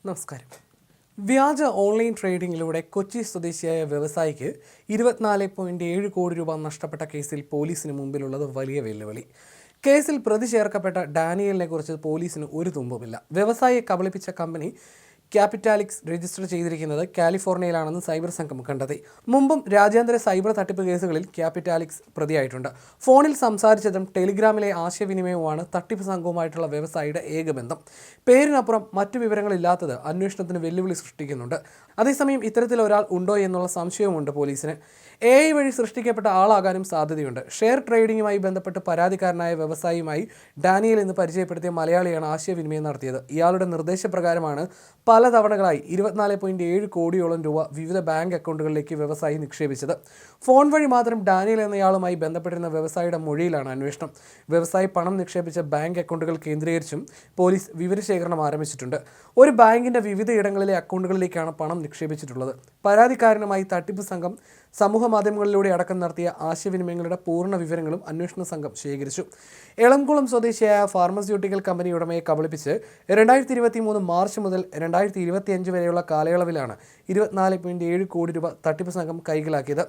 നമസ്കാരം. വ്യാജ ഓൺലൈൻ ട്രേഡിംഗിലൂടെ കൊച്ചി സ്വദേശിയായ വ്യവസായിക്ക് 24.7 കോടി രൂപ നഷ്ടപ്പെട്ട കേസിൽ പോലീസിന് മുമ്പിലുള്ളത് വലിയ വെല്ലുവിളി. കേസിൽ പ്രതി ചേർക്കപ്പെട്ട ഡാനിയലിനെ കുറിച്ച് പോലീസിന് ഒരു തുമ്പുമില്ല. വ്യവസായിയെ കബളിപ്പിച്ച കമ്പനി ക്യാപിറ്റാലിക്സ് രജിസ്റ്റർ ചെയ്തിരിക്കുന്നത് കാലിഫോർണിയയിലാണെന്ന് സൈബർ സംഘം കണ്ടെത്തി. മുമ്പും രാജ്യാന്തര സൈബർ തട്ടിപ്പ് കേസുകളിൽ ക്യാപിറ്റാലിക്സ് പ്രതിയായിട്ടുണ്ട്. ഫോണിൽ സംസാരിച്ചതും ടെലിഗ്രാമിലെ ആശയവിനിമയവുമാണ് തട്ടിപ്പ് സംഘവുമായിട്ടുള്ള വ്യവസായിയുടെ ഏക ബന്ധം. പേരിനപ്പുറം മറ്റു വിവരങ്ങളില്ലാത്തത് അന്വേഷണത്തിന് വെല്ലുവിളി സൃഷ്ടിക്കുന്നുണ്ട്. അതേസമയം ഇത്തരത്തിൽ ഒരാൾ ഉണ്ടോ എന്നുള്ള സംശയവുമുണ്ട് പോലീസിന്. AI വഴി സൃഷ്ടിക്കപ്പെട്ട ആളാകാനും സാധ്യതയുണ്ട്. ഷെയർ ട്രേഡിംഗുമായി ബന്ധപ്പെട്ട് പരാതിക്കാരനായ വ്യവസായിയുമായി ഡാനിയൽ എന്ന് പരിചയപ്പെടുത്തിയ മലയാളിയാണ് ആശയവിനിമയം നടത്തിയത്. ഇയാളുടെ നിർദ്ദേശപ്രകാരമാണ് പല തവണകളായി 24.7 കോടിയോളം രൂപ വിവിധ ബാങ്ക് അക്കൗണ്ടുകളിലേക്ക് വ്യവസായി നിക്ഷേപിച്ചത്. ഫോൺ വഴി മാത്രം ഡാനിയൽ എന്നയാളുമായി ബന്ധപ്പെട്ടിരുന്ന വ്യവസായിയുടെ മൊഴിയിലാണ് അന്വേഷണം. വ്യവസായി പണം നിക്ഷേപിച്ച ബാങ്ക് അക്കൗണ്ടുകൾ കേന്ദ്രീകരിച്ചും പോലീസ് വിവരശേഖരണം ആരംഭിച്ചിട്ടുണ്ട്. ഒരു ബാങ്കിന്റെ വിവിധ ഇടങ്ങളിലെ അക്കൗണ്ടുകളിലേക്കാണ് പണം നിക്ഷേപിച്ചിട്ടുള്ളത്. പരാതിക്കാരനുമായി തട്ടിപ്പ് സംഘം സമൂഹ മാധ്യമങ്ങളിലൂടെ അടക്കം നടത്തിയ ആശയവിനിമയങ്ങളുടെ പൂർണ്ണ വിവരങ്ങളും അന്വേഷണ സംഘം ശേഖരിച്ചു. എളംകുളം സ്വദേശിയായ ഫാർമസ്യൂട്ടിക്കൽ കമ്പനി ഉടമയെ കബളിപ്പിച്ച് 2023 മാർച്ച് മുതൽ 2025 വരെയുള്ള കാലയളവിലാണ് 24.7 കോടി രൂപ തട്ടിപ്പ് സംഘം കൈക്കലാക്കിയത്.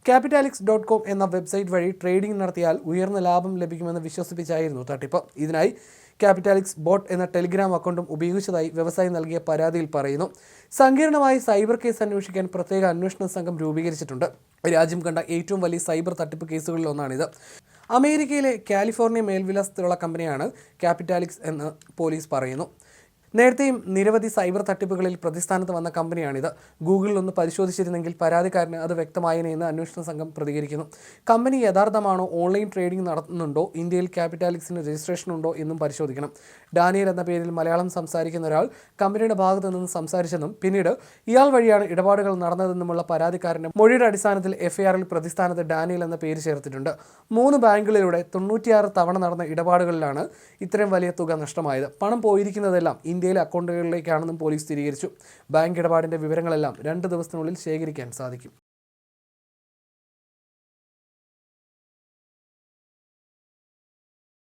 capitalics.com എന്ന വെബ്സൈറ്റ് വഴി ട്രേഡിംഗ് നടത്തിയാൽ ഉയർന്ന ലാഭം ലഭിക്കുമെന്ന് വിശ്വസിപ്പിച്ചായിരുന്നു തട്ടിപ്പ്. ഇതിനായി ക്യാപിറ്റാലിക്സ് ബോട്ട് എന്ന ടെലിഗ്രാം അക്കൗണ്ടും ഉപയോഗിച്ചതായി വ്യവസായി നൽകിയ പരാതിയിൽ പറയുന്നു. സങ്കീർണമായി സൈബർ കേസ് അന്വേഷിക്കാൻ പ്രത്യേക അന്വേഷണ സംഘം രൂപീകരിച്ചിട്ടുണ്ട്. രാജ്യം കണ്ട ഏറ്റവും വലിയ സൈബർ തട്ടിപ്പ് കേസുകളിൽ ഒന്നാണിത്. അമേരിക്കയിലെ കാലിഫോർണിയ മേൽവിലാസത്തിലുള്ള കമ്പനിയാണ് ക്യാപിറ്റാലിക്സ് എന്ന് പോലീസ് പറയുന്നു. നേരത്തെയും നിരവധി സൈബർ തട്ടിപ്പുകളിൽ പ്രതിസ്ഥാനത്ത് വന്ന കമ്പനിയാണിത്. ഗൂഗിളിൽ ഒന്ന് പരിശോധിച്ചിരുന്നെങ്കിൽ പരാതിക്കാരന് അത് വ്യക്തമായേനെന്ന് അന്വേഷണ സംഘം പ്രതികരിക്കുന്നു. കമ്പനി യഥാർത്ഥമാണോ, ഓൺലൈൻ ട്രേഡിംഗ് നടത്തുന്നുണ്ടോ, ഇന്ത്യയിൽ ക്യാപിറ്റാലിക്സിന് രജിസ്ട്രേഷൻ ഉണ്ടോ എന്നും പരിശോധിക്കണം. ഡാനിയൽ എന്ന പേരിൽ മലയാളം സംസാരിക്കുന്ന ഒരാൾ കമ്പനിയുടെ ഭാഗത്തു നിന്ന് സംസാരിച്ചെന്നും പിന്നീട് ഇയാൾ വഴിയാണ് ഇടപാടുകൾ നടന്നതെന്നുമുള്ള പരാതിക്കാരൻ്റെ മൊഴിയുടെ അടിസ്ഥാനത്തിൽ FIRൽ പ്രതിസ്ഥാനത്ത് ഡാനിയൽ എന്ന പേര് ചേർത്തിട്ടുണ്ട്. 3 ബാങ്കുകളിലൂടെ 96 തവണ നടന്ന ഇടപാടുകളിലാണ് ഇത്രയും വലിയ തുക നഷ്ടമായത്. പണം പോയിരിക്കുന്നതെല്ലാം ഇന്ത്യയിലെ അക്കൗണ്ടുകളിലേക്കാണെന്നും പോലീസ് സ്ഥിരീകരിച്ചു. ബാങ്ക് ഇടപാടിൻ്റെ വിവരങ്ങളെല്ലാം 2 ദിവസത്തിനുള്ളിൽ ശേഖരിക്കാൻ സാധിക്കും.